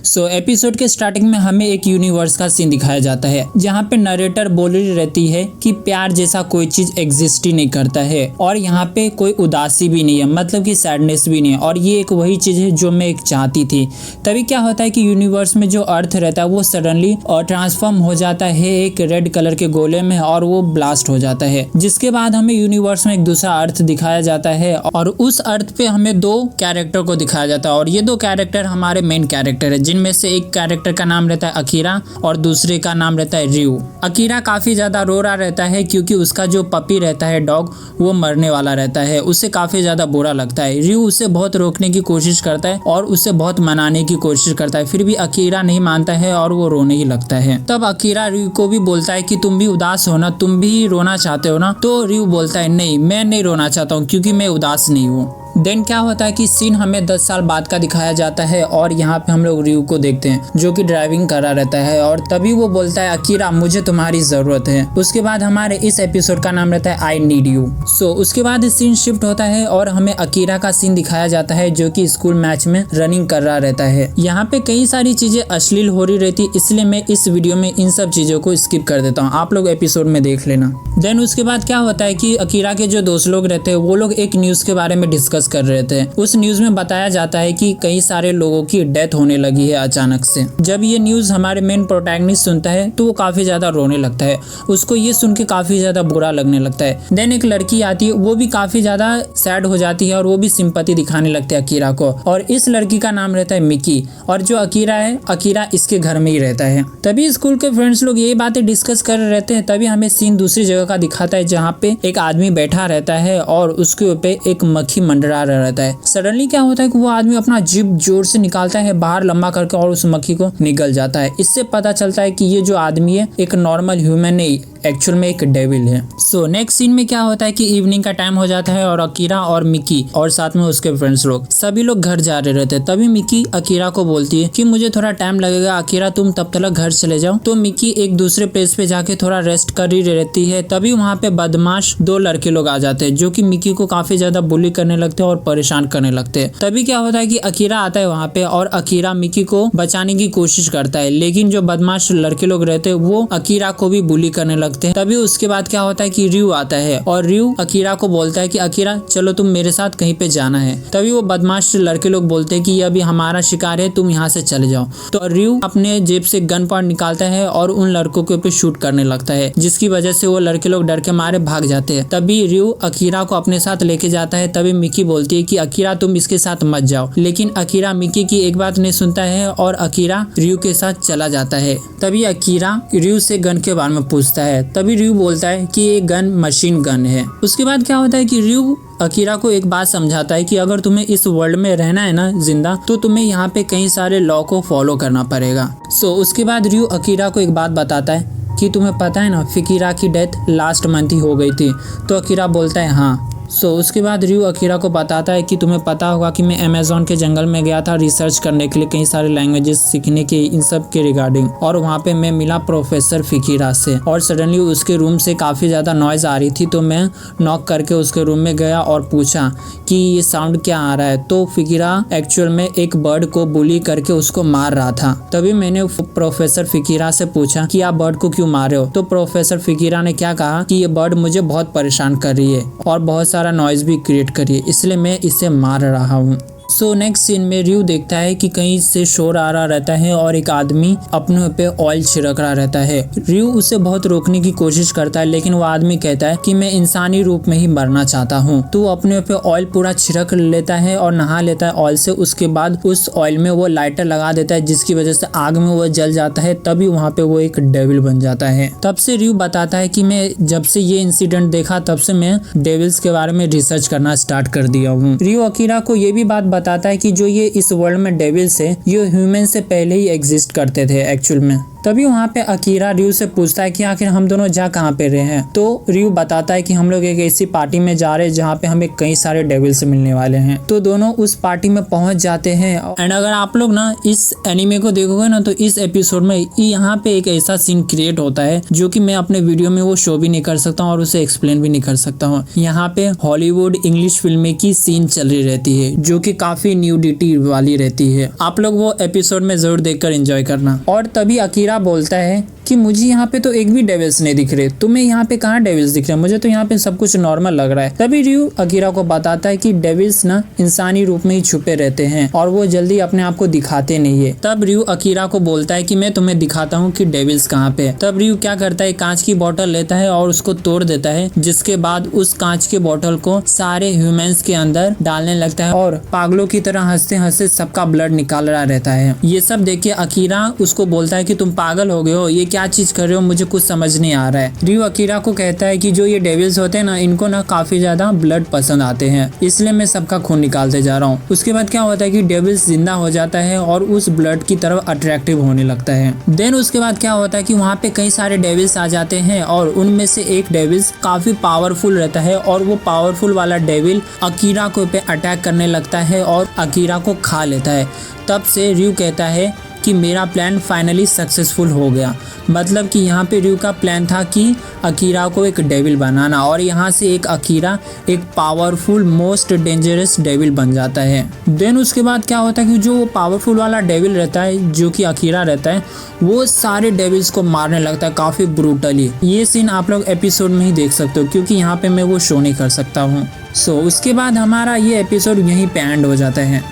Episode के starting में हमें एक यूनिवर्स का सीन दिखाया जाता है जहाँ पे नरेटर बोल रही रहती है कि प्यार जैसा कोई चीज एग्जिस्ट ही नहीं करता है और यहाँ पे कोई उदासी भी नहीं है, मतलब कि सैडनेस भी नहीं है, और ये एक वही चीज है जो मैं एक चाहती थी। तभी क्या होता है कि यूनिवर्स में जो अर्थ रहता है वो सडनली और ट्रांसफॉर्म हो जाता है एक रेड कलर के गोले में और वो ब्लास्ट हो जाता है, जिसके बाद हमें यूनिवर्स में एक दूसरा अर्थ दिखाया जाता है और उस अर्थ पे हमें दो कैरेक्टर को दिखाया जाता है और ये दो कैरेक्टर हमारे मेन कैरेक्टर है, जिनमें से एक कैरेक्टर का नाम रहता है अकीरा और दूसरे का नाम रहता है रियू। अकीरा काफी ज्यादा रो रहा रहता है क्योंकि उसका जो पपी रहता है डॉग वो मरने वाला रहता है, उसे काफी ज्यादा बुरा लगता है। रियू उसे बहुत रोकने की कोशिश करता है और उसे बहुत मनाने की कोशिश करता है, फिर भी अकीरा नहीं मानता है और वो रोने ही लगता है। तब अकीरा रियू को भी बोलता है कि तुम भी उदास हो ना, तुम भी रोना चाहते हो ना, तो रियू बोलता है नहीं, मैं नहीं रोना चाहता हूँ क्योंकि मैं उदास नहीं हूँ। देन क्या होता है कि सीन हमें 10 साल बाद का दिखाया जाता है और यहाँ पे हम लोग रियू को देखते हैं जो कि ड्राइविंग कर रहा रहता है और तभी वो बोलता है अकीरा मुझे तुम्हारी जरूरत है। उसके बाद हमारे इस एपिसोड का नाम रहता है आई नीड यू। उसके बाद सीन शिफ्ट होता है और हमें अकीरा का सीन दिखाया जाता है जो कि स्कूल मैच में रनिंग कर रहा रहता है। यहाँ पे कई सारी चीजें अश्लील हो रही रहती, इसलिए मैं इस वीडियो में इन सब चीजों को स्किप कर देता हूँ, आप लोग एपिसोड में देख लेना। देन उसके बाद क्या होता है कि अकीरा के जो दोस्त लोग रहते हैं वो लोग एक न्यूज के बारे में डिस्कस कर रहे थे। उस न्यूज में बताया जाता है कि कई सारे लोगों की डेथ होने लगी है अचानक से। जब ये न्यूज हमारे मेन प्रोटैगनिस्ट सुनता है तो वो काफी ज्यादा रोने लगता है, उसको ये सुन के काफी ज्यादा बुरा लगने लगता है। देन एक लड़की आती है, वो भी काफी ज्यादा सैड हो जाती है और वो भी सिंपैथी दिखाने लगती है अकीरा को, और इस लड़की का नाम रहता है मिकी और जो अकीरा है, अकीरा इसके घर में ही रहता है। तभी स्कूल के फ्रेंड्स लोग यही बातें डिस्कस कर रहे रहते हैं, तभी हमें सीन दूसरी जगह का दिखाता है जहाँ पे एक आदमी बैठा रहता है और उसके ऊपर एक मक्खी मंडरा रहता है। सडनली क्या होता है कि वो आदमी अपना जीभ जोर से निकालता है बाहर लंबा करके और उस मक्खी को निगल जाता है। इससे पता चलता है कि ये जो आदमी है एक नॉर्मल ह्यूमन नहीं, एक्चुअल में एक डेविल है। नेक्स्ट सीन में क्या होता है कि इवनिंग का टाइम हो जाता है और अकीरा और मिकी और साथ में उसके फ्रेंड्स लोग सभी लोग घर जा रहे रहते हैं। तभी मिकी अकीरा को बोलती है कि मुझे थोड़ा टाइम लगेगा अकीरा, तुम तब तक घर चले जाओ। तो मिकी एक दूसरे प्लेस पे जाके थोड़ा रेस्ट कर ही रहती है। तभी वहाँ पे बदमाश दो लड़के लोग आ जाते हैं जो कि मिकी को काफी ज्यादा बुली करने लगते हैं और परेशान करने लगते हैं। तभी क्या होता है कि अकीरा आता है वहाँ पे और अकीरा मिकी को बचाने की कोशिश करता है, लेकिन जो बदमाश लड़के लोग रहते हैं वो अकीरा को भी बुली करने लगते हैं। तभी उसके बाद क्या होता है कि रियू आता है और रियू अकीरा को बोलता है कि अकीरा चलो तुम मेरे साथ कहीं पे जाना है। तभी वो बदमाश लड़के लोग बोलते हैं कि ये अभी हमारा शिकार है, तुम यहाँ से चले जाओ। तो रियू अपने जेब से गन पॉइंट निकालता है और उन लड़कों के ऊपर शूट करने लगता है, जिसकी वजह से वो लड़के लोग डर के मारे भाग जाते हैं। तभी रियू अकीरा को अपने साथ लेके जाता है। तभी मिकी बोलती है कि अकीरा तुम इसके साथ मत जाओ, लेकिन अकीरा मिकी की एक बात नहीं सुनता है और अकीरा रियू के साथ चला जाता है। तभी अकीरा रियू से गन के बारे में पूछता है। तभी रियू बोलता है कि ये गन मशीन गन है। उसके बाद क्या होता है कि रियू अकीरा को एक बात समझाता है कि अगर तुम्हें इस वर्ल्ड में रहना है ना जिंदा, तो तुम्हें यहाँ पे कई सारे लॉ को फॉलो करना पड़ेगा। उसके बाद रियू अकीरा को एक बात बताता है कि तुम्हें पता है ना फिकीरा की डेथ लास्ट मंथ ही हो गई थी। तो अकीरा बोलता है हाँ। उसके बाद रियू अकीरा को बताता है कि तुम्हें पता होगा कि मैं अमेज़न के जंगल में गया था रिसर्च करने के लिए, कई सारे लैंग्वेजेस सीखने के, इन सब के रिगार्डिंग, और वहाँ पे मैं मिला प्रोफेसर फिकीरा से और सडनली उसके रूम से काफ़ी ज़्यादा नॉइज़ आ रही थी। तो मैं नॉक करके उसके रूम में गया और पूछा कि ये साउंड क्या आ रहा है। तो फिकीरा एक्चुअल में एक बर्ड को बुली करके उसको मार रहा था। तभी मैंने प्रोफेसर फिकीरा से पूछा कि आप बर्ड को क्यों मार रहे हो। तो प्रोफेसर फिकीरा ने क्या कहा कि ये बर्ड मुझे बहुत परेशान कर रही है और बहुत सारा नॉइज भी क्रिएट करी है, इसलिए मैं इसे मार रहा हूँ। नेक्स्ट सीन में रियू देखता है कि कहीं से शोर आ रहा रहता है और एक आदमी अपने पे ऑयल छिड़क रहा रहता है। रियू उसे बहुत रोकने की कोशिश करता है, लेकिन वो आदमी कहता है कि मैं इंसानी रूप में ही मरना चाहता हूँ। तो वो अपने पे ऑयल पूरा छिड़क लेता है और नहा लेता है ऑयल से। उसके बाद उस ऑयल में वो लाइटर लगा देता है, जिसकी वजह से आग में वो जल जाता है। तभी वहाँ पे वो एक डेविल बन जाता है। तब से रियू बताता है कि मैं जब से ये इंसिडेंट देखा तब से मैं डेविल्स के बारे में रिसर्च करना स्टार्ट कर दिया हूँ। रियू अकीरा को ये भी बात बताता है कि जो ये इस वर्ल्ड में डेविल्स है ये ह्यूमन से पहले ही एग्जिस्ट करते थे एक्चुअल में। तभी वहाँ पे अकीरा रयू से पूछता है कि आखिर हम दोनों जा कहाँ पे रहे हैं। तो रयू बताता है कि हम लोग एक ऐसी पार्टी में जा रहे हैं जहाँ पे हमें कई सारे डेविल से मिलने वाले हैं। तो दोनों उस पार्टी में पहुंच जाते हैं। एंड अगर आप लोग ना इस एनीमे को देखोगे ना तो इस एपिसोड में यहाँ पे एक ऐसा सीन क्रिएट होता है जो कि मैं अपने वीडियो में वो शो भी नहीं कर सकता हूँ और उसे एक्सप्लेन भी नहीं कर सकता हूँ। यहाँ पे हॉलीवुड इंग्लिश फिल्में की सीन चल रही रहती है जो कि काफी न्यूडिटी वाली रहती है। आप लोग वो एपिसोड में जरूर देखकर एंजॉय करना। और तभी अकीरा बोलता है कि मुझे यहाँ पे तो एक भी डेविल्स नहीं दिख रहे, तुम्हें यहाँ पे कहाँ डेविल्स दिख रहे हैं, मुझे तो यहाँ पे सब कुछ नॉर्मल लग रहा है। तभी रयू अकीरा को बताता है कि डेविल्स ना इंसानी रूप में ही छुपे रहते हैं और वो जल्दी अपने आप को दिखाते नहीं है। तब रयू अकीरा को बोलता है कि मैं तुम्हें दिखाता हूँ कि डेविल्स कहाँ पे है। तब रयू क्या करता है, कांच की बोतल लेता है और उसको तोड़ देता है, जिसके बाद उस कांच के बोतल को सारे ह्यूमंस के अंदर डालने लगता है और पागलों की तरह हंसते हंसते सबका ब्लड निकाल रहा रहता है। ये सब देख के अकीरा उसको बोलता है कि तुम पागल हो गए हो, ये क्या चीज कर रहे हो, मुझे कुछ समझ नहीं आ रहा है। रयू अकीरा को कहता है कि जो ये डेविल्स होते हैं ना, इनको ना काफी ज्यादा ब्लड पसंद आते हैं, इसलिए मैं सबका खून निकालते जा रहा हूँ। उसके बाद क्या होता है कि डेविल्स जिंदा हो जाता है और उस ब्लड की तरफ अट्रैक्टिव होने लगता है। देन उसके बाद क्या होता है कि वहाँ पे कई सारे डेविल्स आ जाते हैं और उनमें से एक डेविल्स काफी पावरफुल रहता है और वो पावरफुल वाला डेविल अकीरा को पे अटैक करने लगता है और अकीरा को खा लेता है। तब से रयू कहता है कि मेरा प्लान फाइनली सक्सेसफुल हो गया। मतलब कि यहाँ पे रयू का प्लान था कि अकीरा को एक डेविल बनाना और यहाँ से एक अकीरा एक पावरफुल मोस्ट डेंजरस डेविल बन जाता है। देन उसके बाद क्या होता है कि जो पावरफुल वाला डेविल रहता है जो कि अकीरा रहता है, वो सारे डेविल्स को मारने लगता है काफ़ी ब्रूटली। ये सीन आप लोग एपिसोड में ही देख सकते हो क्योंकि यहाँ पे मैं वो शो नहीं कर सकता हूँ। सो उसके बाद हमारा ये एपिसोड यहीं पे एंड हो जाता है।